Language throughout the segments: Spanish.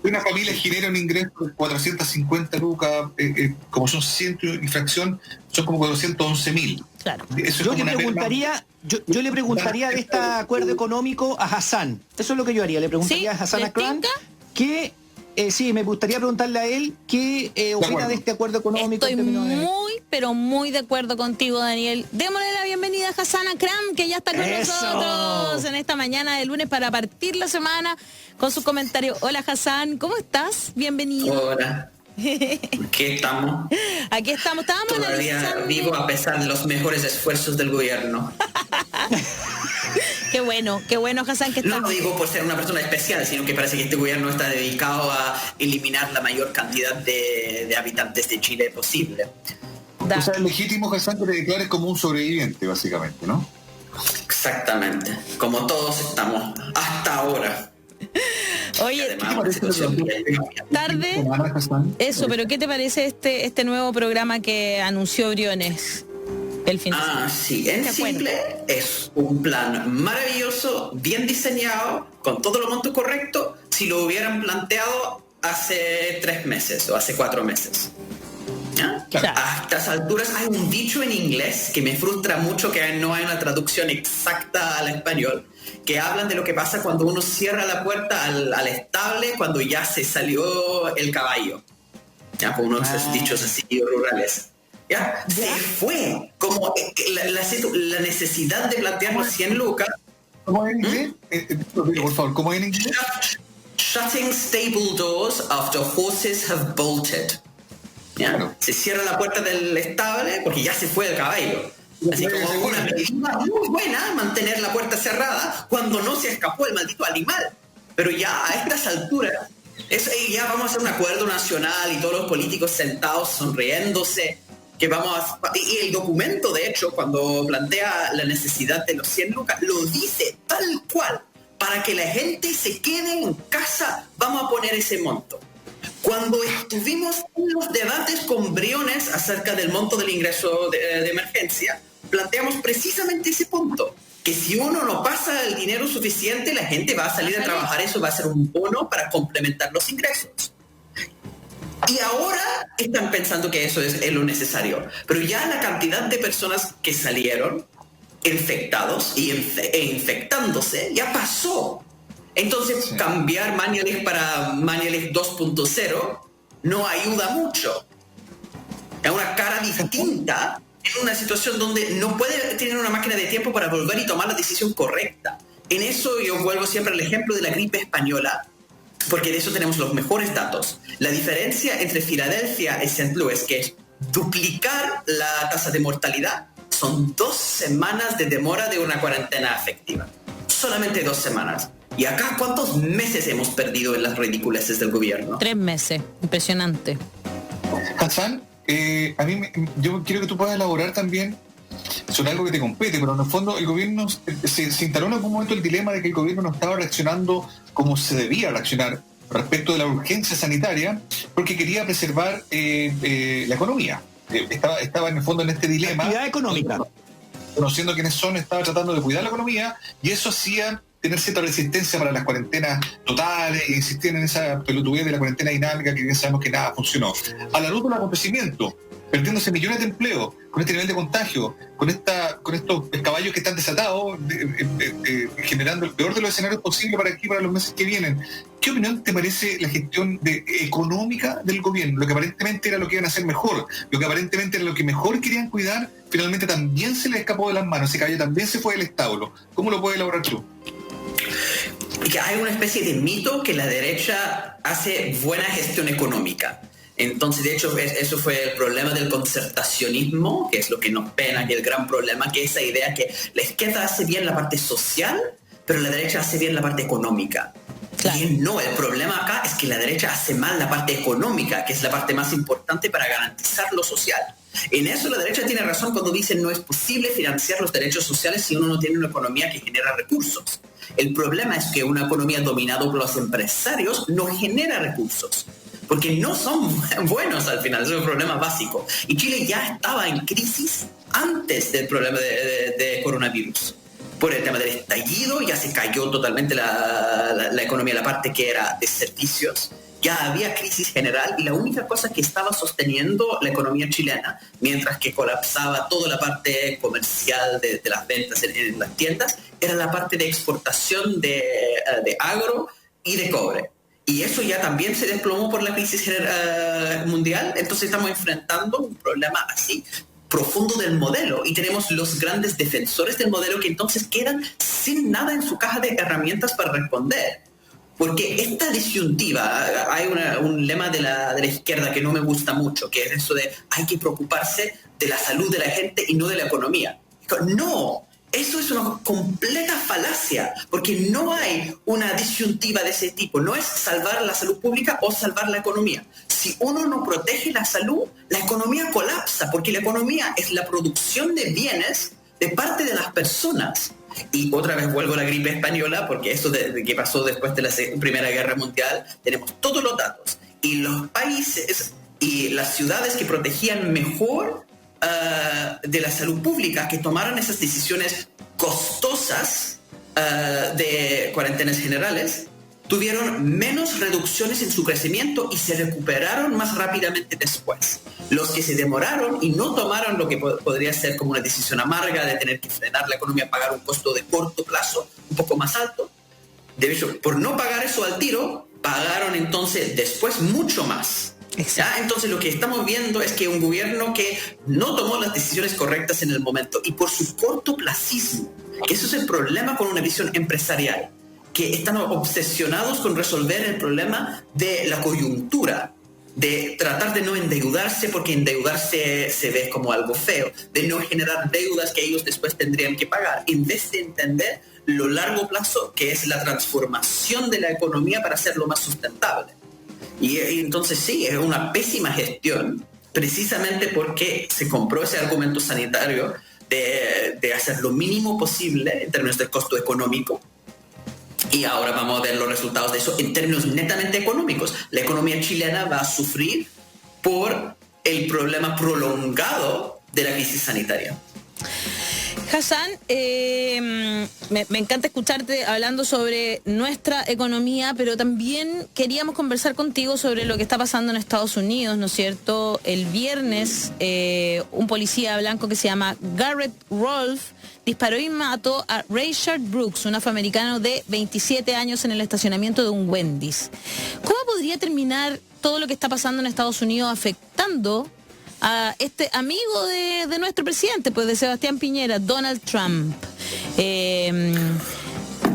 una familia genera un ingreso de 450 lucas, como son 100 y fracción, son como 411.000. Claro. Yo le preguntaría de este acuerdo económico a Hassan. Eso es lo que yo haría. Le preguntaría a Hassan Akram que sí, me gustaría preguntarle a él qué opina de este acuerdo económico. Estoy pero muy de acuerdo contigo, Daniel. Démosle la bienvenida a Hassan Akram, que ya está con nosotros en esta mañana de lunes para partir la semana con sus comentarios. Hola, Hassan, ¿cómo estás? Bienvenido. Hola. ¿Qué estamos? Aquí estamos. Estábamos todavía analizando... vivo a pesar de los mejores esfuerzos del gobierno. Qué bueno, Hassan, que está. No lo digo por ser una persona especial, sino que parece que este gobierno está dedicado a eliminar la mayor cantidad de habitantes de Chile posible. O sea, es legítimo, Hassan, que te declares como un sobreviviente, básicamente, ¿no? Exactamente, como todos estamos hasta ahora. Oye, tarde, eso, pero ¿qué te parece este nuevo programa que anunció Briones el fin de semana? Sí, en simple es un plan maravilloso, bien diseñado, con todo lo monto correcto, si lo hubieran planteado hace 3 meses o hace 4 meses. ¿Ya? A estas alturas hay un dicho en inglés que me frustra mucho, que no hay una traducción exacta al español, que hablan de lo que pasa cuando uno cierra la puerta al estable cuando ya se salió el caballo. Ya, por unos dichos así rurales. ¿Ya? Se fue. Como la necesidad de plantearnos 100 lucas. ¿Cómo en inglés? Por favor, ¿cómo en inglés? Shutting stable doors after horses have bolted. ¿Ya? Claro. Se cierra la puerta del estable porque ya se fue el caballo. Así como una medida muy buena mantener la puerta cerrada cuando no se escapó el maldito animal. Pero ya a estas alturas, ya vamos a hacer un acuerdo nacional y todos los políticos sentados sonriéndose, que y el documento, de hecho, cuando plantea la necesidad de los 100 lucas, lo dice tal cual. Para que la gente se quede en casa, vamos a poner ese monto. Cuando estuvimos en los debates con Briones acerca del monto del ingreso de emergencia, planteamos precisamente ese punto, que si uno no pasa el dinero suficiente, la gente va a salir a trabajar, eso va a ser un bono para complementar los ingresos. Y ahora están pensando que eso es lo necesario, pero ya la cantidad de personas que salieron infectados e infectándose ya pasó. Entonces, cambiar Mañalich para Mañalich 2.0 no ayuda mucho. Es una cara distinta en una situación donde no puede tener una máquina de tiempo para volver y tomar la decisión correcta. En eso yo vuelvo siempre al ejemplo de la gripe española, porque de eso tenemos los mejores datos. La diferencia entre Filadelfia y St. Louis, que es duplicar la tasa de mortalidad, son 2 semanas de demora de una cuarentena efectiva. Solamente 2 semanas. ¿Y acá cuántos meses hemos perdido en las ridiculeces del gobierno? 3 meses, impresionante. Hassan, yo quiero que tú puedas elaborar también sobre algo que te compete, pero en el fondo el gobierno se instaló en algún momento el dilema de que el gobierno no estaba reaccionando como se debía reaccionar respecto de la urgencia sanitaria, porque quería preservar la economía. Estaba en el fondo en este dilema. Actividad económica. Conociendo quiénes son, estaba tratando de cuidar la economía, y eso hacía tener cierta resistencia para las cuarentenas totales e insistir en esa pelotudez de la cuarentena dinámica, que bien sabemos que nada funcionó. A la luz del acontecimiento, perdiéndose millones de empleos, con este nivel de contagio, con estos caballos que están desatados, generando el peor de los escenarios posibles para aquí, para los meses que vienen. ¿Qué opinión te parece la gestión económica del gobierno? Lo que aparentemente era lo que iban a hacer mejor, lo que aparentemente era lo que mejor querían cuidar, finalmente también se les escapó de las manos, ese caballo también se fue del establo. ¿Cómo lo puedes elaborar tú? Que hay una especie de mito que la derecha hace buena gestión económica. Entonces, de hecho, eso fue el problema del concertacionismo, que es lo que nos pena, que es el gran problema, que esa idea que la izquierda hace bien la parte social, pero la derecha hace bien la parte económica. Claro. Y no, el problema acá es que la derecha hace mal la parte económica, que es la parte más importante para garantizar lo social. En eso la derecha tiene razón cuando dice no es posible financiar los derechos sociales si uno no tiene una economía que genera recursos. El problema es que una economía dominada por los empresarios no genera recursos, porque no son buenos al final, es un problema básico. Y Chile ya estaba en crisis antes del problema de coronavirus. Por el tema del estallido ya se cayó totalmente la economía, la parte que era de servicios, ya había crisis general y la única cosa que estaba sosteniendo la economía chilena, mientras que colapsaba toda la parte comercial de las ventas en las tiendas, era la parte de exportación de agro y de cobre. Y eso ya también se desplomó por la crisis mundial, entonces estamos enfrentando un problema así profundo del modelo y tenemos los grandes defensores del modelo que entonces quedan sin nada en su caja de herramientas para responder. Porque esta disyuntiva, hay un lema de la izquierda que no me gusta mucho, que es eso de hay que preocuparse de la salud de la gente y no de la economía. No, eso es una completa falacia, porque no hay una disyuntiva de ese tipo. No es salvar la salud pública o salvar la economía. Si uno no protege la salud, la economía colapsa, porque la economía es la producción de bienes de parte de las personas. Y otra vez vuelvo a la gripe española, porque eso de que pasó después de la Primera Guerra Mundial, tenemos todos los datos. Y los países y las ciudades que protegían mejor de la salud pública, que tomaron esas decisiones costosas de cuarentenas generales, tuvieron menos reducciones en su crecimiento y se recuperaron más rápidamente después. Los que se demoraron y no tomaron lo que podría ser como una decisión amarga de tener que frenar la economía, pagar un costo de corto plazo un poco más alto, de hecho, por no pagar eso al tiro, pagaron entonces después mucho más. ¿Ya? Entonces lo que estamos viendo es que un gobierno que no tomó las decisiones correctas en el momento y por su cortoplacismo, que eso es el problema con una visión empresarial, que están obsesionados con resolver el problema de la coyuntura, de tratar de no endeudarse porque endeudarse se ve como algo feo, de no generar deudas que ellos después tendrían que pagar, en vez de entender lo largo plazo que es la transformación de la economía para hacerlo más sustentable. Y entonces sí, es una pésima gestión, precisamente porque se compró ese argumento sanitario de hacer lo mínimo posible en términos del costo económico. Y ahora vamos a ver los resultados de eso en términos netamente económicos. La economía chilena va a sufrir por el problema prolongado de la crisis sanitaria. Hassan, me encanta escucharte hablando sobre nuestra economía, pero también queríamos conversar contigo sobre lo que está pasando en Estados Unidos, ¿no es cierto? El viernes, un policía blanco que se llama Garrett Rolfe disparó y mató a Rayshard Brooks, un afroamericano de 27 años en el estacionamiento de un Wendy's. ¿Cómo podría terminar todo lo que está pasando en Estados Unidos afectando a este amigo de nuestro presidente, pues de Sebastián Piñera, Donald Trump?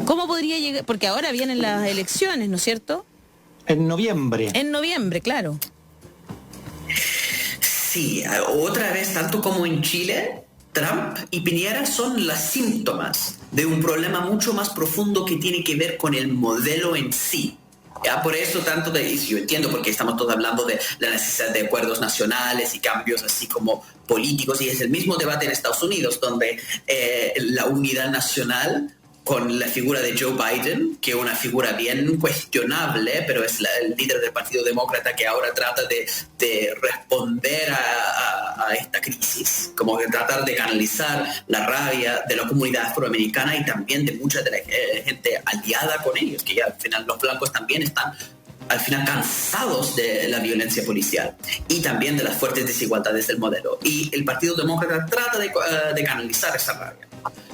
¿Cómo podría llegar? Porque ahora vienen las elecciones, ¿no es cierto? En noviembre. En noviembre, claro. Sí, otra vez, tanto como en Chile, Trump y Piñera son los síntomas de un problema mucho más profundo que tiene que ver con el modelo en sí. Ya, por eso yo entiendo porque estamos todos hablando de la necesidad de acuerdos nacionales y cambios así como políticos, y es el mismo debate en Estados Unidos, donde la unidad nacional con la figura de Joe Biden, que es una figura bien cuestionable, pero es el líder del Partido Demócrata que ahora trata de responder a esta crisis, como que tratar de canalizar la rabia de la comunidad afroamericana y también de mucha de la gente aliada con ellos, que ya al final los blancos también están al final cansados de la violencia policial y también de las fuertes desigualdades del modelo. Y el Partido Demócrata trata de canalizar esa rabia.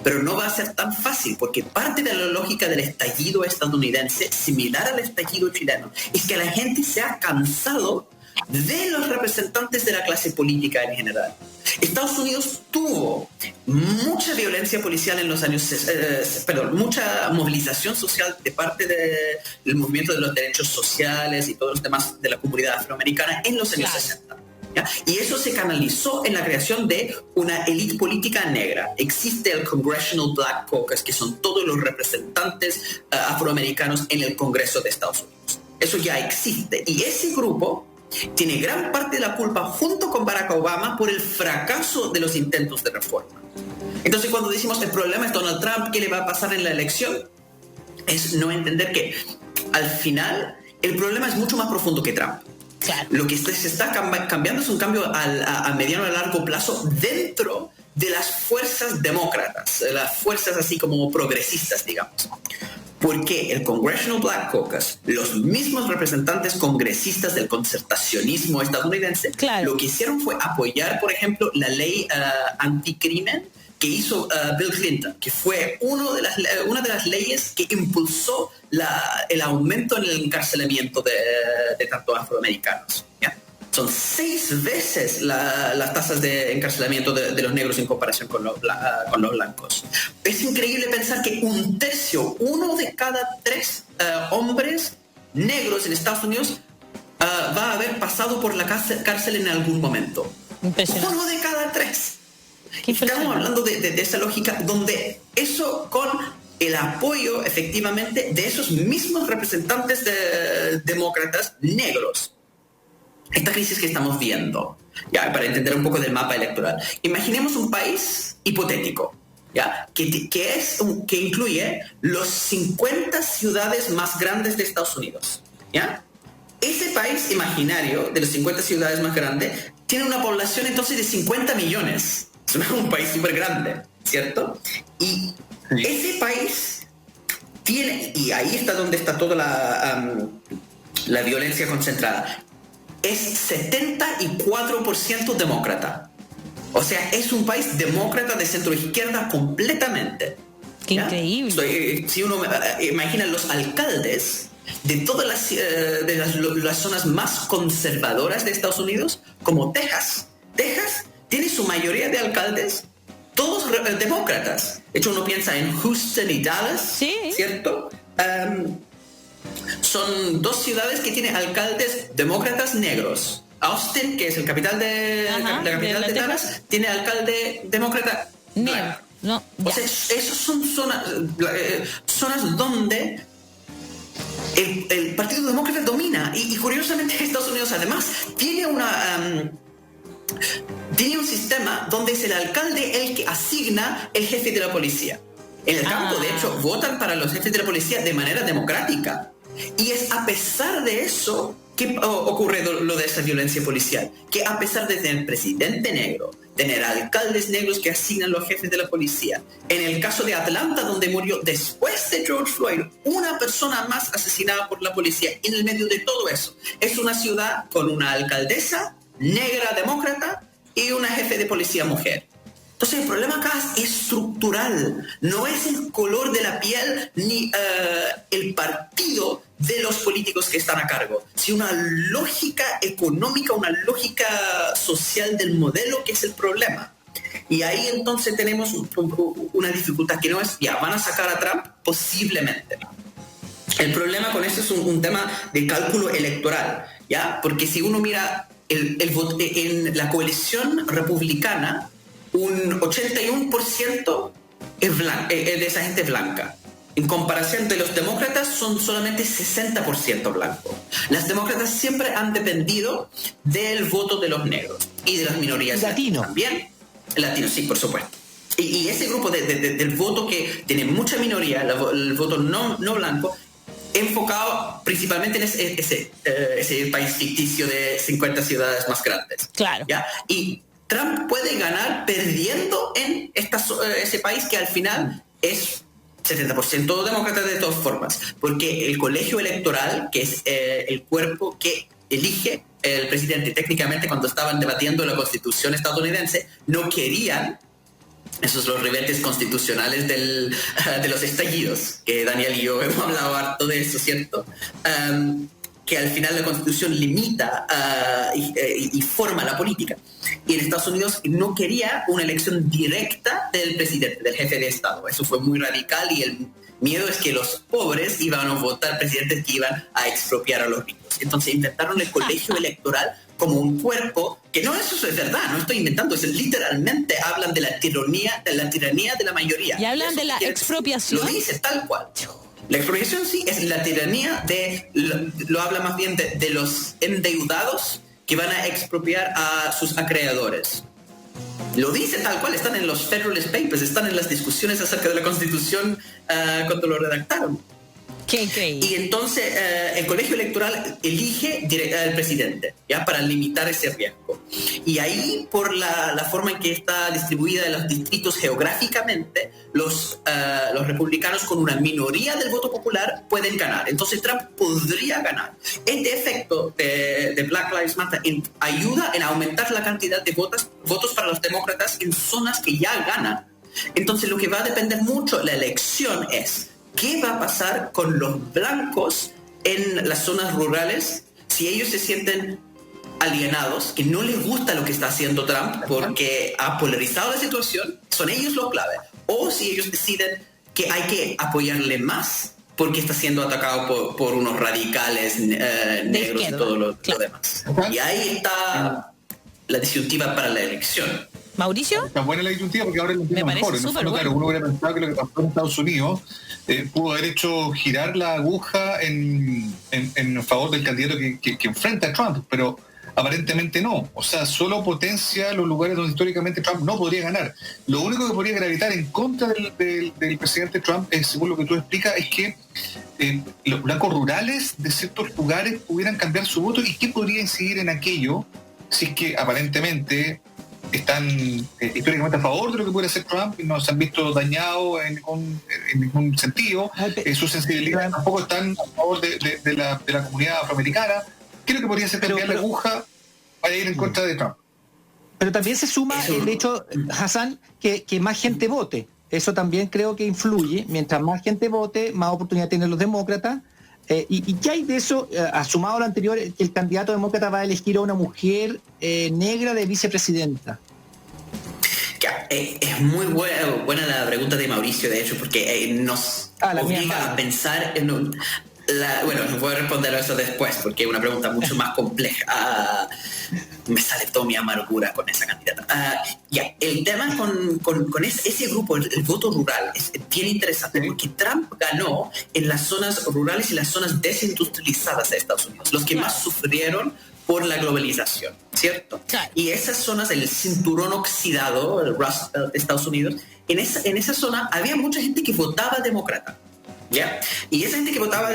Pero no va a ser tan fácil, porque parte de la lógica del estallido estadounidense, similar al estallido chileno, es que la gente se ha cansado de los representantes de la clase política en general. Estados Unidos tuvo mucha violencia policial en los años, mucha movilización social de parte del movimiento de los derechos sociales y todos los demás de la comunidad afroamericana en los años 60. ¿Ya? Y eso se canalizó en la creación de una élite política negra. Existe el Congressional Black Caucus, que son todos los representantes afroamericanos en el Congreso de Estados Unidos. Eso ya existe. Y ese grupo tiene gran parte de la culpa, junto con Barack Obama, por el fracaso de los intentos de reforma. Entonces, cuando decimos el problema es Donald Trump, ¿qué le va a pasar en la elección? Es no entender que, al final, el problema es mucho más profundo que Trump. Claro. Lo que se está cambiando es un cambio a mediano y a largo plazo dentro de las fuerzas demócratas, las fuerzas así como progresistas, digamos. Porque el Congressional Black Caucus, los mismos representantes congresistas del concertacionismo estadounidense, lo que hicieron fue apoyar, por ejemplo, la ley anticrimen que hizo Bill Clinton, que fue una de las leyes que impulsó el aumento en el encarcelamiento de tanto afroamericanos. ¿Ya? Son 6 veces las tasas de encarcelamiento de los negros en comparación con los blancos. Es increíble pensar que 1/3, 1 de cada 3 hombres negros en Estados Unidos va a haber pasado por la cárcel en algún momento. 1 de cada 3. Estamos hablando de esa lógica donde eso con el apoyo efectivamente de esos mismos representantes demócratas negros. Esta crisis que estamos viendo, ya para entender un poco del mapa electoral. Imaginemos un país hipotético, ya que incluye los 50 ciudades más grandes de Estados Unidos, ya. Ese país imaginario de las 50 ciudades más grandes tiene una población entonces de 50 millones. Es un país súper grande, ¿cierto? Y ese país tiene, y ahí está donde está toda la violencia concentrada, es 74% demócrata. O sea, es un país demócrata de centro izquierda completamente. ¡Qué increíble! Si uno imagina los alcaldes de todas las zonas más conservadoras de Estados Unidos, como Texas. Texas tiene su mayoría de alcaldes, todos demócratas. De hecho, uno piensa en Houston y Dallas, ¿cierto? Son 2 ciudades que tienen alcaldes demócratas negros. Austin, que es la capital de Dallas, tiene alcalde demócrata negro. No, o sea, esos son zonas donde el Partido Demócrata domina. Y curiosamente Estados Unidos además tiene un sistema donde es el alcalde el que asigna el jefe de la policía. En el campo, de hecho, votan para los jefes de la policía de manera democrática. Y es a pesar de eso que ocurre lo de esa violencia policial. Que a pesar de tener presidente negro, tener alcaldes negros que asignan los jefes de la policía. En el caso de Atlanta, donde murió después de George Floyd, una persona más asesinada por la policía. En el medio de todo eso, es una ciudad con una alcaldesa negra demócrata y una jefe de policía mujer. Entonces el problema acá es estructural, no es el color de la piel ni el partido de los políticos que están a cargo, sino una lógica económica, una lógica social del modelo que es el problema. Y ahí entonces tenemos una dificultad que no es, ya, ¿van a sacar a Trump? Posiblemente. El problema con eso es un tema de cálculo electoral, ¿ya? Porque si uno mira en la coalición republicana, un 81% de esa gente blanca. En comparación de los demócratas, son solamente 60% blancos. Las demócratas siempre han dependido del voto de los negros y de las minorías latinas también. Latinos, sí, por supuesto. Y ese grupo del voto que tiene mucha minoría, el voto no blanco, enfocado principalmente en ese país ficticio de 50 ciudades más grandes. Claro. ¿Ya? Y Trump puede ganar perdiendo en ese país que al final es 70% demócrata de todas formas, porque el colegio electoral, que es el cuerpo que elige el presidente, técnicamente cuando estaban debatiendo la constitución estadounidense, no querían esos los rebetes constitucionales de los estallidos, que Daniel y yo hemos hablado harto de eso, ¿cierto? Que al final la Constitución limita y forma la política. Y en Estados Unidos no quería una elección directa del presidente, del jefe de Estado. Eso fue muy radical y el miedo es que los pobres iban a votar presidentes que iban a expropiar a los ricos. Entonces inventaron el colegio electoral como un cuerpo, que no, eso es verdad, no estoy inventando, eso literalmente hablan de la tiranía de la mayoría. Y hablan de la expropiación. Lo dice tal cual. La expropiación sí es la tiranía lo habla más bien de los endeudados que van a expropiar a sus acreedores. Lo dice tal cual, están en los Federalist Papers, están en las discusiones acerca de la Constitución cuando lo redactaron. Qué increíble. Y entonces el colegio electoral elige al presidente, ¿ya? Para limitar ese riesgo. Y ahí, por la forma en que está distribuida en los distritos geográficamente, los republicanos con una minoría del voto popular pueden ganar. Entonces Trump podría ganar. Este efecto de Black Lives Matter ayuda en aumentar la cantidad de votos para los demócratas en zonas que ya ganan. Entonces lo que va a depender mucho la elección es qué va a pasar con los blancos en las zonas rurales si ellos se sienten alienados, que no les gusta lo que está haciendo Trump porque ha polarizado la situación, son ellos los clave, o si ellos deciden que hay que apoyarle más porque está siendo atacado por unos radicales negros y todo lo demás. Y ahí está la disyuntiva para la elección. ¿Mauricio? Está buena la disyuntiva porque ahora lo entiendo mejor. Bueno. Claro, uno hubiera pensado que lo que pasó en Estados Unidos pudo haber hecho girar la aguja en favor del candidato que enfrenta a Trump, pero aparentemente no. O sea, solo potencia los lugares donde históricamente Trump no podría ganar. Lo único que podría gravitar en contra del presidente Trump, según lo que tú explicas, es que los blancos rurales de ciertos lugares pudieran cambiar su voto. ¿Y qué podría incidir en aquello si es que aparentemente están históricamente a favor de lo que puede hacer Trump y no se han visto dañados en ningún sentido? Su sensibilidad tampoco están a favor de la comunidad afroamericana. ¿Qué es lo que podría hacer cambiar la aguja para ir en contra de Trump? Pero también se suma el hecho, Hassan, que más gente vote. Eso también creo que influye. Mientras más gente vote, más oportunidad tienen los demócratas. ¿Y qué hay de eso? Sumado a lo anterior, que el candidato demócrata va a elegir a una mujer negra de vicepresidenta. Es muy buena la pregunta de Mauricio, de hecho, porque nos obliga a pensar en bueno, voy a responder a eso después, porque es una pregunta mucho más compleja. Me sale toda mi amargura con esa candidata. El tema con ese grupo, el voto rural, es bien interesante, porque Trump ganó en las zonas rurales y las zonas desindustrializadas de Estados Unidos, los que más sufrieron por la globalización, ¿cierto? Claro. Y esas zonas, el cinturón oxidado, el Rust Belt de Estados Unidos, en esa zona había mucha gente que votaba demócrata. ¿Ya? Y esa gente que votaba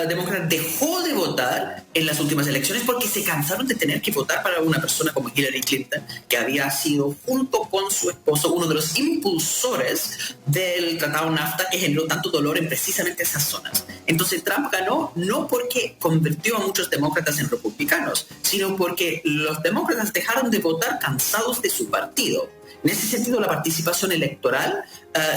demócrata dejó de votar en las últimas elecciones porque se cansaron de tener que votar para una persona como Hillary Clinton, que había sido, junto con su esposo, uno de los impulsores del tratado NAFTA, que generó tanto dolor en precisamente esas zonas. Entonces Trump ganó no porque convirtió a muchos demócratas en republicanos, sino porque los demócratas dejaron de votar cansados de su partido. En ese sentido, la participación electoral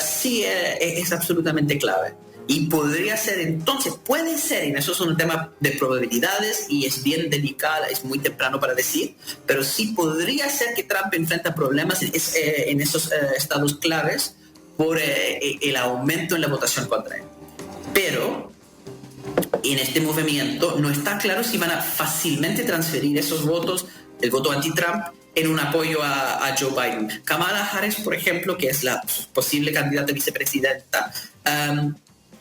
sí es absolutamente clave. Y podría ser entonces, puede ser, y eso es un tema de probabilidades y es bien delicada, es muy temprano para decir, pero sí podría ser que Trump enfrenta problemas en esos estados claves por el aumento en la votación contra él. Pero en este movimiento no está claro si van a fácilmente transferir esos votos, el voto anti-Trump, en un apoyo a Joe Biden. Kamala Harris, por ejemplo, que es la posible candidata a vicepresidenta,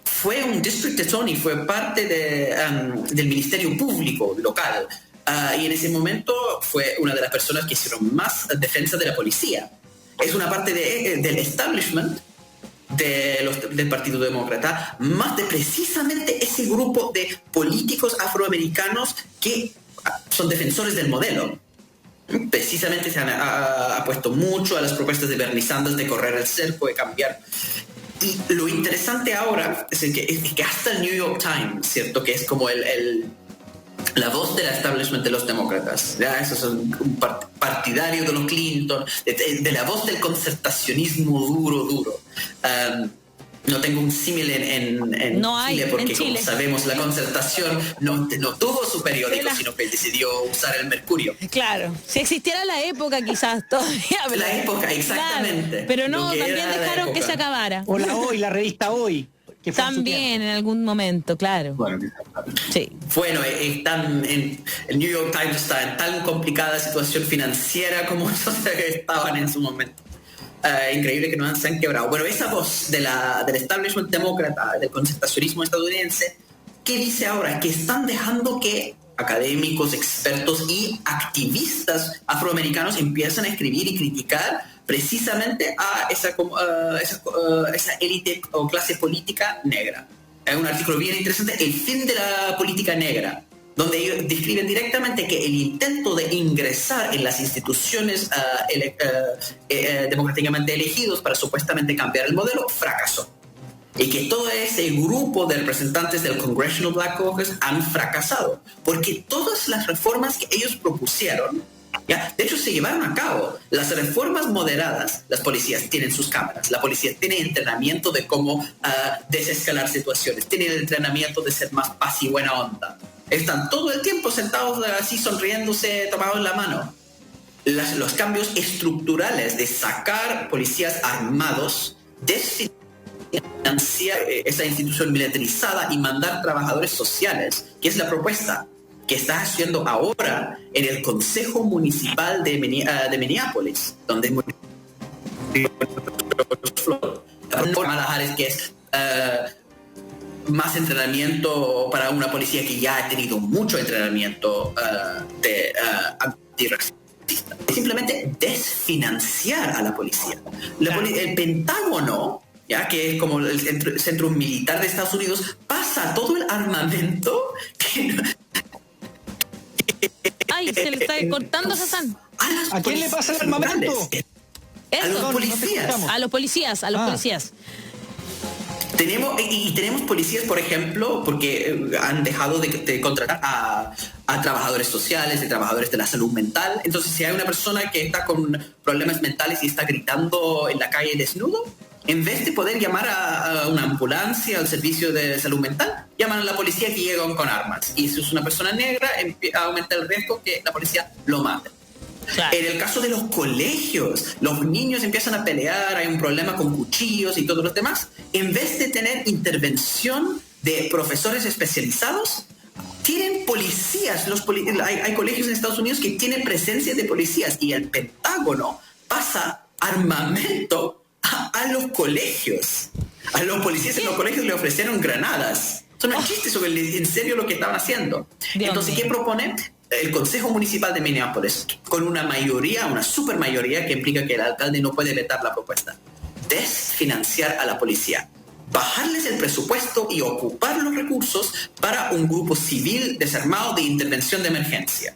fue un district attorney, fue parte del Ministerio Público local, y en ese momento fue una de las personas que hicieron más defensa de la policía. Es una parte del establishment del Partido Demócrata, más de precisamente ese grupo de políticos afroamericanos que son defensores del modelo. Precisamente se han apuesto mucho a las propuestas de Bernie Sanders de correr el cerco, de cambiar. Y lo interesante ahora es que hasta el New York Times, ¿cierto? Que es como la voz del establishment de los demócratas, ¿ya? Esos son un partidario de los Clinton, de la voz del concertacionismo duro. No tengo un símil en Chile, porque como sabemos, la concertación no tuvo su periódico, sino que decidió usar el Mercurio. Claro, si existiera la época quizás todavía. Pero, la época, exactamente. Claro, pero no, también dejaron que se acabara. O la revista Hoy. Que también en algún momento, claro. Sí. Bueno, el New York Times está en tan complicada situación financiera como estaban en su momento. Increíble que no se han quebrado. Bueno, esa voz del establishment demócrata, del concertacionismo estadounidense, ¿qué dice ahora? Que están dejando que académicos, expertos y activistas afroamericanos empiezan a escribir y criticar precisamente a esa élite o clase política negra. es un artículo bien interesante, El fin de la política negra, donde ellos describen directamente que el intento de ingresar en las instituciones democráticamente elegidos para supuestamente cambiar el modelo fracasó. Y que todo ese grupo de representantes del Congressional Black Caucus han fracasado, porque todas las reformas que ellos propusieron, ¿ya? De hecho se llevaron a cabo. Las reformas moderadas, las policías tienen sus cámaras, la policía tiene entrenamiento de cómo desescalar situaciones, tiene el entrenamiento de ser más paz y buena onda. Están todo el tiempo sentados así sonriéndose, tomados la mano. Los cambios estructurales de sacar policías armados, financiar esa institución militarizada y mandar trabajadores sociales, que es la propuesta que está haciendo ahora en el Consejo Municipal de Minneapolis, donde que es más entrenamiento para una policía que ya ha tenido mucho entrenamiento antirracista. Simplemente desfinanciar a la policía. El Pentágono, ya que es como el centro militar de Estados Unidos, pasa todo el armamento que Ay, se le está cortando, Hassan. ¿A quién le pasa el armamento? A los policías. A los policías. Tenemos policías, por ejemplo, porque han dejado de contratar a trabajadores sociales, de trabajadores de la salud mental. Entonces, si hay una persona que está con problemas mentales y está gritando en la calle desnudo, en vez de poder llamar a una ambulancia, al servicio de salud mental, llaman a la policía que llegan con armas. Y si es una persona negra, aumenta el riesgo que la policía lo mate. Claro. En el caso de los colegios, los niños empiezan a pelear, hay un problema con cuchillos y todos los demás. En vez de tener intervención de profesores especializados, tienen policías. Hay colegios en Estados Unidos que tienen presencia de policías, y el Pentágono pasa armamento a los colegios. A los policías en los colegios le ofrecieron granadas. Son un chiste sobre en serio lo que estaban haciendo. Entonces, ¿qué propone? El Consejo Municipal de Minneapolis, con una mayoría, una supermayoría, que implica que el alcalde no puede vetar la propuesta. Desfinanciar a la policía, bajarles el presupuesto y ocupar los recursos para un grupo civil desarmado de intervención de emergencia.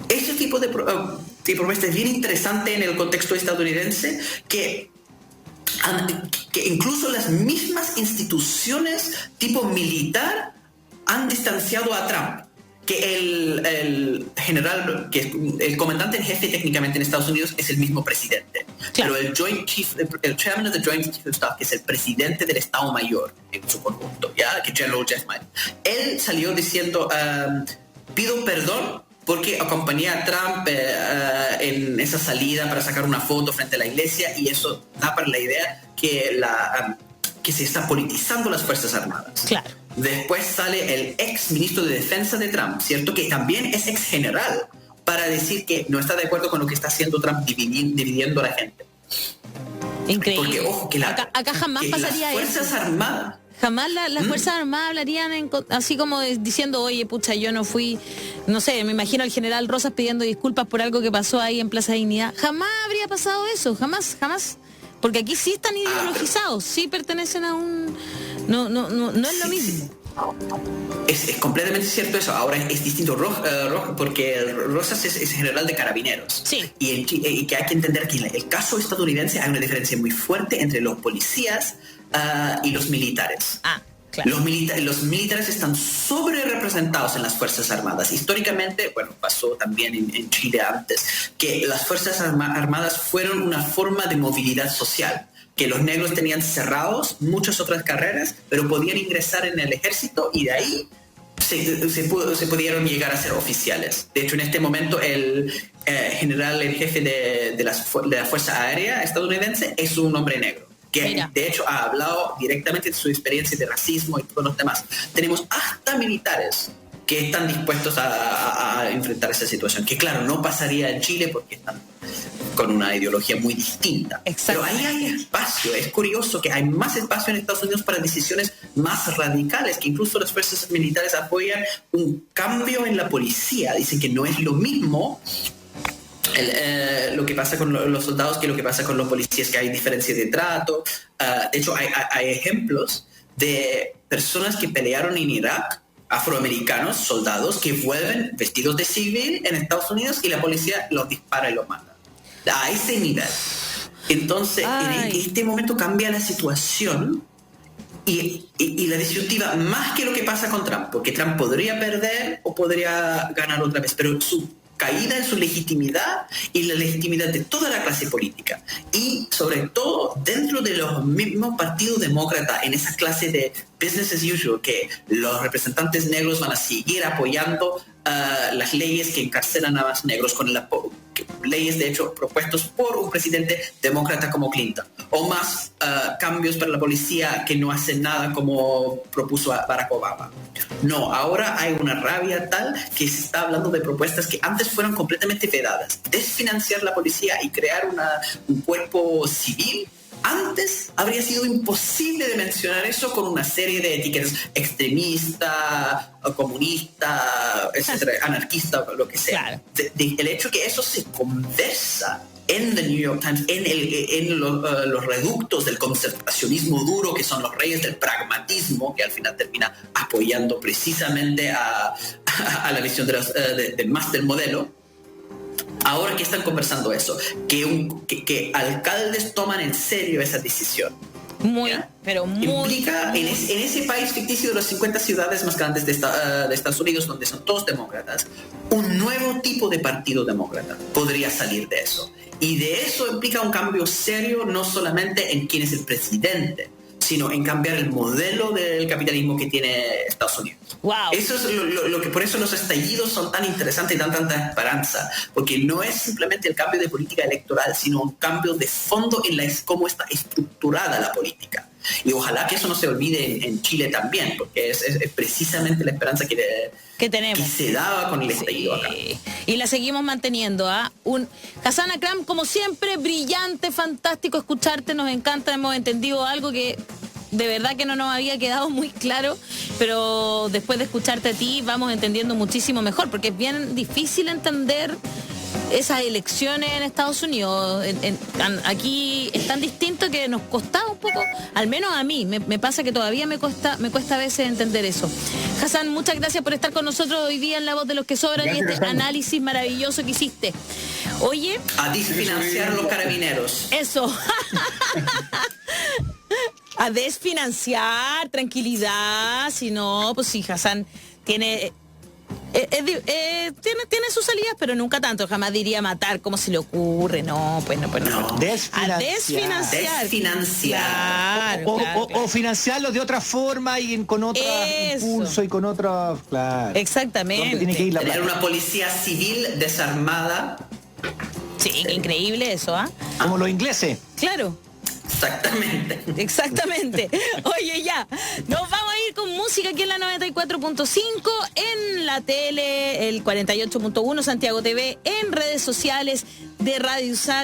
Ese tipo de propuesta es bien interesante en el contexto estadounidense, que incluso las mismas instituciones tipo militar han distanciado a Trump. Que el general, que es el comandante en jefe técnicamente en Estados Unidos, es el mismo presidente. Claro. Pero el chairman of the Joint Chief of Staff, que es el presidente del Estado Mayor en su conjunto, ¿ya? Que General Jeff Mine, él salió diciendo, pido perdón porque acompañé a Trump en esa salida para sacar una foto frente a la iglesia, y eso da para la idea que se está politizando las Fuerzas Armadas. Claro. Después sale el ex ministro de Defensa de Trump, ¿cierto? Que también es ex general, para decir que no está de acuerdo con lo que está haciendo Trump dividiendo a la gente. Increíble. Porque, ojo, que acá jamás pasaría las Fuerzas Armadas. Jamás las Fuerzas Armadas hablarían así como diciendo, oye, pucha, yo no fui, no sé, me imagino al general Rosas pidiendo disculpas por algo que pasó ahí en Plaza Dignidad. Jamás habría pasado eso, jamás. Porque aquí sí están ideologizados, sí pertenecen a un... No es lo mismo. Es completamente cierto eso. Ahora es distinto porque Rosas es general de carabineros. Sí. Y que hay que entender que en el caso estadounidense hay una diferencia muy fuerte entre los policías y los militares. Claro. Los militares están sobre representados en las Fuerzas Armadas. Históricamente, pasó también en Chile antes, que las Fuerzas Armadas fueron una forma de movilidad social, que los negros tenían cerrados muchas otras carreras, pero podían ingresar en el ejército, y de ahí se pudieron llegar a ser oficiales. De hecho, en este momento el general en jefe de la Fuerza Aérea estadounidense es un hombre negro, que de hecho ha hablado directamente de su experiencia de racismo y todos los demás. Tenemos hasta militares que están dispuestos a enfrentar esa situación, que claro, no pasaría en Chile porque están con una ideología muy distinta. Pero ahí hay espacio. Es curioso que hay más espacio en Estados Unidos para decisiones más radicales, que incluso las fuerzas militares apoyan un cambio en la policía. Dicen que no es lo mismo lo que pasa con los soldados que lo que pasa con los policías, que hay diferencia de trato. De hecho, hay ejemplos de personas que pelearon en Irak, afroamericanos, soldados, que vuelven vestidos de civil en Estados Unidos y la policía los dispara y los mata. A ese nivel. Entonces, en este momento cambia la situación y la disyuntiva, más que lo que pasa con Trump, porque Trump podría perder o podría ganar otra vez, pero su caída en su legitimidad y la legitimidad de toda la clase política, y sobre todo dentro de los mismos partidos demócratas, en esa clase de business as usual, que los representantes negros van a seguir apoyando las leyes que encarcelan a más negros, con las leyes de hecho propuestos por un presidente demócrata como Clinton, o más cambios para la policía que no hacen nada como propuso Barack Obama. No, ahora hay una rabia tal que se está hablando de propuestas que antes fueron completamente vedadas. Desfinanciar la policía y crear un cuerpo civil. Antes habría sido imposible de mencionar eso con una serie de etiquetas: extremista, comunista, etcétera, anarquista, lo que sea. Claro. El hecho que eso se conversa en The New York Times, en los reductos del conservacionismo duro, que son los reyes del pragmatismo, que al final termina apoyando precisamente a la visión de más del modelo. Ahora que están conversando eso, que alcaldes toman en serio esa decisión. Pero muy... Implica en ese país ficticio de las 50 ciudades más grandes de Estados Unidos, donde son todos demócratas, un nuevo tipo de partido demócrata podría salir de eso. Y de eso implica un cambio serio, no solamente en quién es el presidente, sino en cambiar el modelo del capitalismo que tiene Estados Unidos. Wow. Eso es lo que por eso los estallidos son tan interesantes y dan tanta esperanza, porque no es simplemente el cambio de política electoral, sino un cambio de fondo en cómo está estructurada la política. Y ojalá que eso no se olvide en Chile también, porque es precisamente la esperanza que tenemos, que se daba con el estallido acá. Y la seguimos manteniendo. Hassan Akram, como siempre, brillante, fantástico escucharte, nos encanta, hemos entendido algo que de verdad que no nos había quedado muy claro, pero después de escucharte a ti vamos entendiendo muchísimo mejor, porque es bien difícil entender esas elecciones en Estados Unidos. Aquí es tan distinto que nos costaba un poco, al menos a mí, me pasa que todavía me cuesta a veces entender eso. Hassan, muchas gracias por estar con nosotros hoy día en La Voz de los que Sobran, y este análisis maravilloso que hiciste. Oye, a desfinanciar los carabineros. Eso. A desfinanciar, tranquilidad, si no, pues sí, Hassan tiene sus salidas, pero nunca tanto, jamás diría matar, como se le ocurre, no. Desfinanciar. Claro. O financiarlo de otra forma y con otro impulso y con otro, claro. Exactamente. Tiene que ir tener una policía civil desarmada. Sí, increíble eso, ¿ah? Como los ingleses. Claro. Exactamente. Oye, ya, nos vamos a ir con música aquí en la 94.5, en la tele, el 48.1, Santiago TV, en redes sociales de Radio USAT.